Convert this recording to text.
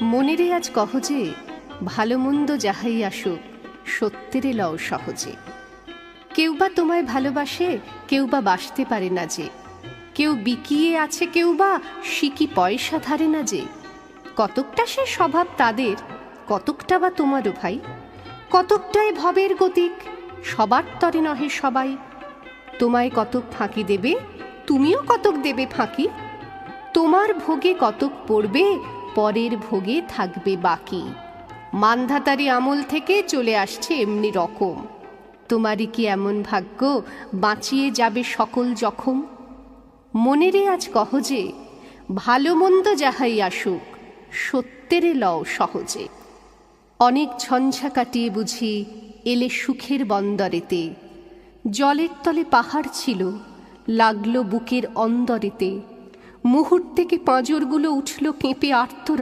মনেরে আজ কহ যে ভালো মন্দ যাহাই আসুক সত্যেরে লও সহজে। কেউ বা তোমায় ভালোবাসে, কেউ বা বাসতে পারে না যে, কেউ বিকিয়ে আছে, কেউ বা সিকি পয়সা ধারে না যে। কতকটা সে স্বভাব তাদের, কতকটা বা তোমারও ভাই। কতকটাই ভবের গতিক, সবার তরে নহে সবাই। তোমায় কতক ফাঁকি দেবে, তুমিও কতক দেবে ফাঁকি। তোমার ভোগে কতক পড়বে, পরের ভোগে থাকবে বাকি। মানধাতারি আমল থেকে চলে আসছে এমনি রকম। তোমারই কি এমন ভাগ্য বাঁচিয়ে যাবে সকল জখম? মনেরে আজ কহ যে ভালো মন্দ যাহাই আসুক সত্যেরে লও সহজে। অনেক ঝঞ্ঝা কাটিয়ে বুঝি এলে সুখের বন্দরেতে। জলের তলে পাহাড় ছিল, লাগলো বুকের অন্দরেতে। মুহূর্তে কি পাঁজরগুলো উঠল কেঁপে আর্ত